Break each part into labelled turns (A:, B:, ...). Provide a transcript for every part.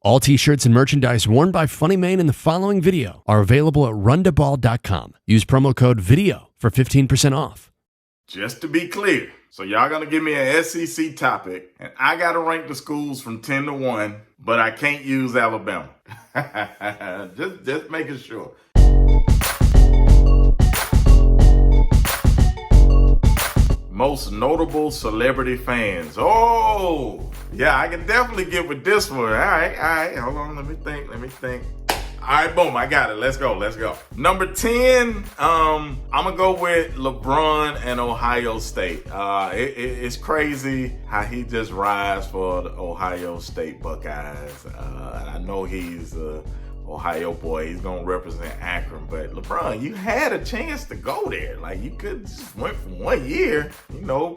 A: All t-shirts and merchandise worn by FunnyMaine in the following video are available at rundaball.com. Use promo code VIDEO for 15% off.
B: Just to be clear, so y'all gonna give me an SEC topic, and I gotta rank the schools from 10 to 1, but I can't use Alabama. just making sure. Most notable celebrity fans. Oh, yeah, I can definitely get with this one. All right, hold on, let me think. All right, boom, I got it. Let's go. Number 10, I'm gonna go with LeBron and Ohio State. It's crazy how he just rides for the Ohio State Buckeyes. I know he's Ohio boy, he's gonna represent Akron, but LeBron, you had a chance to go there. Like, you could just went for 1 year,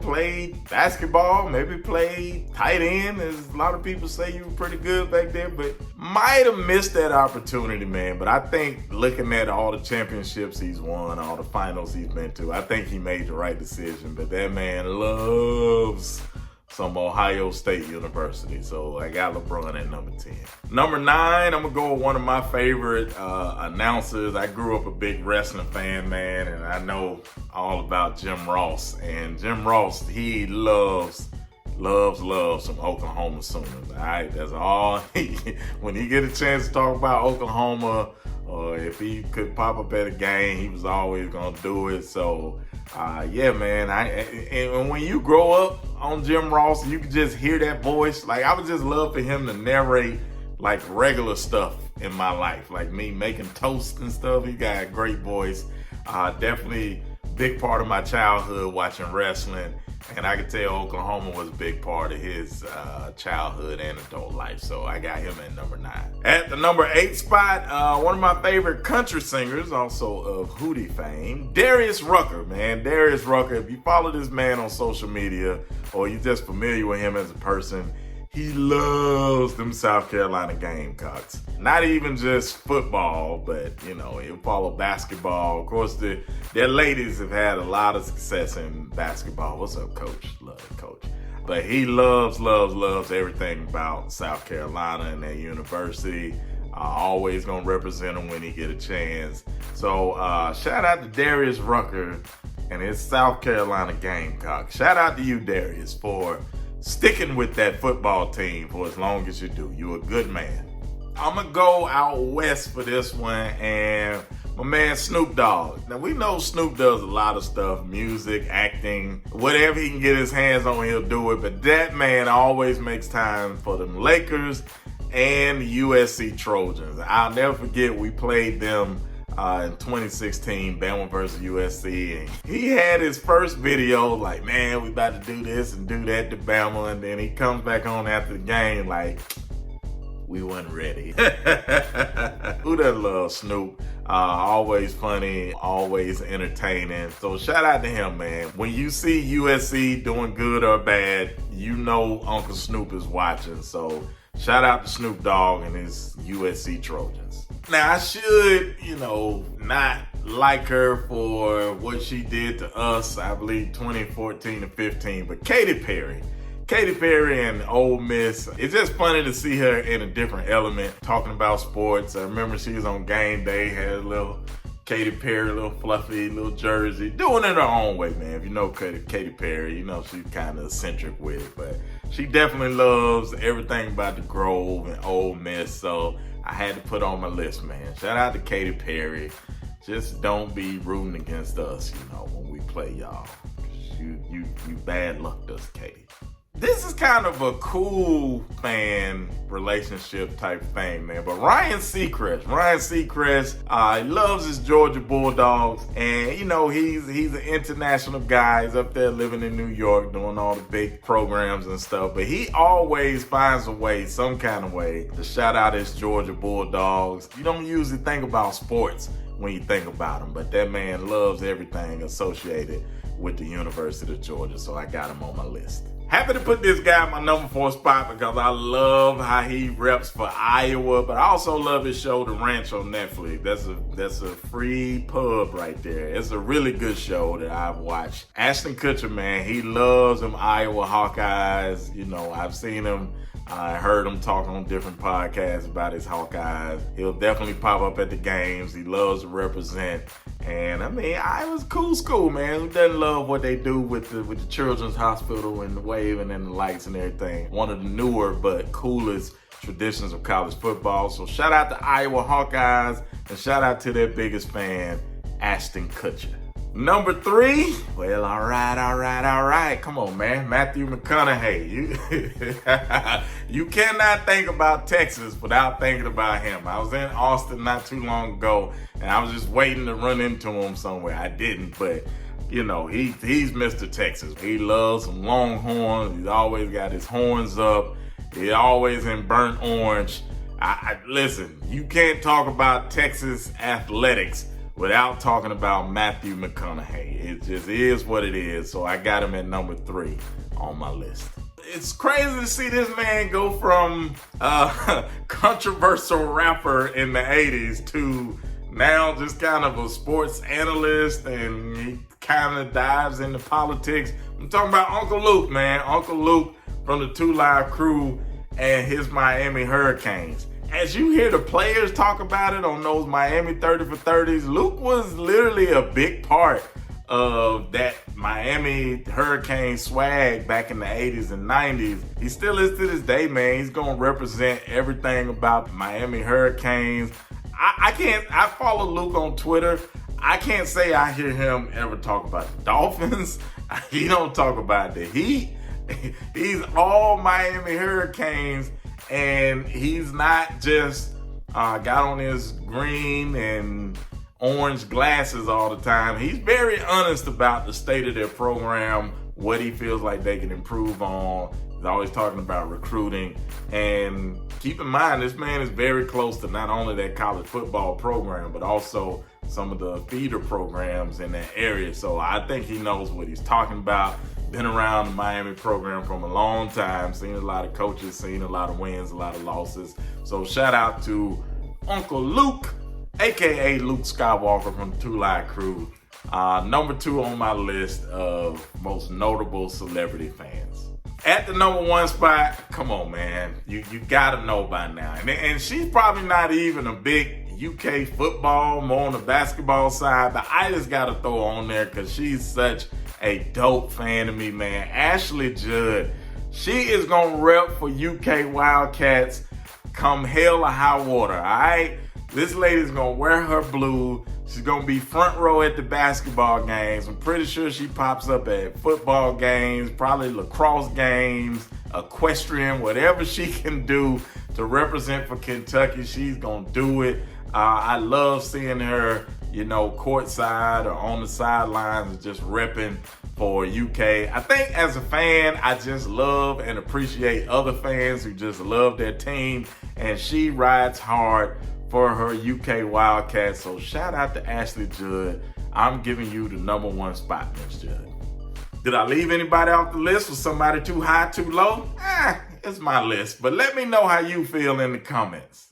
B: played basketball, maybe played tight end, as a lot of people say you were pretty good back there, but might have missed that opportunity, man. But I think looking at all the championships he's won, all the finals he's been to, I think he made the right decision. But that man loves some Ohio State University. So I got LeBron at number 10. Number 9, I'm gonna go with one of my favorite announcers. I grew up a big wrestling fan, man, and I know all about Jim Ross. And Jim Ross, he loves some Oklahoma Sooners. All right, that's all. When he get a chance to talk about Oklahoma, or if he could pop up at a game, he was always gonna do it. So yeah, man. And when you grow up on Jim Ross, you can just hear that voice. Like, I would just love for him to narrate like regular stuff in my life, like me making toast and stuff. He got a great voice. Definitely big part of my childhood watching wrestling. And I can tell Oklahoma was a big part of his childhood and adult life. So I got him at number 9. At the number 8 spot, one of my favorite country singers, also of Hootie fame, Darius Rucker, man. Darius Rucker, if you follow this man on social media or you're just familiar with him as a person, he loves them South Carolina Gamecocks. Not even just football, but, he'll follow basketball. Of course, their ladies have had a lot of success in basketball. What's up, Coach? Love it, Coach. But he loves everything about South Carolina and their university. Always gonna represent him when he get a chance. So shout out to Darius Rucker and his South Carolina Gamecocks. Shout out to you, Darius, for sticking with that football team for as long as you do. You're a good man. I'm gonna go out west for this one, and my man Snoop Dogg. Now, we know Snoop does a lot of stuff, music, acting, whatever he can get his hands on, he'll do it. But that man always makes time for them Lakers and USC Trojans. I'll never forget, we played them in 2016, Bama versus USC, and he had his first video like, man, we about to do this and do that to Bama, and then he comes back on after the game like, we wasn't ready. Who doesn't love Snoop? Always funny, always entertaining. So shout out to him, man. When you see USC doing good or bad, you know Uncle Snoop is watching. So shout out to Snoop Dogg and his USC Trojans. Now, I should, not like her for what she did to us, I believe 2014 to 15, but Katy Perry and Ole Miss, it's just funny to see her in a different element, talking about sports. I remember she was on game day, had a little Katy Perry, little fluffy, little jersey, doing it her own way, man. If you know Katy Perry, she's kind of eccentric with it, but she definitely loves everything about the Grove and Ole Miss, so I had to put on my list, man. Shout out to Katy Perry. Just don't be rooting against us, when we play y'all. You bad lucked us, Katy. This is kind of a cool fan relationship type thing, man. But Ryan Seacrest, he loves his Georgia Bulldogs. And, he's an international guy. He's up there living in New York, doing all the big programs and stuff. But he always finds a way, some kind of way, to shout out his Georgia Bulldogs. You don't usually think about sports when you think about him. But that man loves everything associated with the University of Georgia. So I got him on my list. Happy to put this guy in my number 4 spot because I love how he reps for Iowa, but I also love his show, The Ranch, on Netflix. That's a free pub right there. It's a really good show that I've watched. Ashton Kutcher, man, he loves them Iowa Hawkeyes. I've seen him I heard him talking on different podcasts about his Hawkeyes. He'll definitely pop up at the games. He loves to represent. And I mean, it was cool school, man. Who doesn't love what they do with the Children's Hospital and the waving and the lights and everything? One of the newer but coolest traditions of college football. So shout out to Iowa Hawkeyes and shout out to their biggest fan, Ashton Kutcher. Number 3, well, all right. Come on, man. Matthew McConaughey. You cannot think about Texas without thinking about him. I was in Austin not too long ago, and I was just waiting to run into him somewhere. I didn't, but, you know, he's Mr. Texas. He loves some Longhorns. He's always got his horns up. He's always in burnt orange. Listen, you can't talk about Texas athletics without talking about Matthew McConaughey. It just is what it is. So I got him at number 3 on my list. It's crazy to see this man go from controversial rapper in the 80s to now just kind of a sports analyst, and he kind of dives into politics. I'm talking about Uncle Luke, man. Uncle Luke from the 2 Live Crew and his Miami Hurricanes. As you hear the players talk about it on those Miami 30 for 30s, Luke was literally a big part of that Miami Hurricane swag back in the 80s and 90s. He still is to this day, man. He's going to represent everything about the Miami Hurricanes. I follow Luke on Twitter. I can't say I hear him ever talk about the Dolphins. He don't talk about the Heat. He's all Miami Hurricanes. And he's not just got on his green and orange glasses all the time. He's very honest about the state of their program, what he feels like they can improve on. He's always talking about recruiting. And keep in mind, this man is very close to not only that college football program, but also some of the feeder programs in that area. So I think he knows what he's talking about. Been around the Miami program from a long time, seen a lot of coaches, seen a lot of wins, a lot of losses. So shout out to Uncle Luke, aka Luke Skywalker from the 2 Live Crew. Number 2 on my list of most notable celebrity fans. At the number 1 spot, come on, man. You gotta know by now. And she's probably not even a big UK football, more on the basketball side, but I just gotta throw her on there because she's such a dope fan to me, man. Ashley Judd. She is gonna rep for UK Wildcats come hell or high water, all right? This lady's gonna wear her blue. She's gonna be front row at the basketball games. I'm pretty sure she pops up at football games, probably lacrosse games, equestrian, whatever she can do to represent for Kentucky, she's gonna do it. I love seeing her, you know, courtside or on the sidelines, just repping for UK. I think as a fan, I just love and appreciate other fans who just love their team, and she rides hard for her UK Wildcats. So shout out to Ashley Judd. I'm giving you the number 1 spot, Miss Judd. Did I leave anybody off the list? Was somebody too high, too low? It's my list, but let me know how you feel in the comments.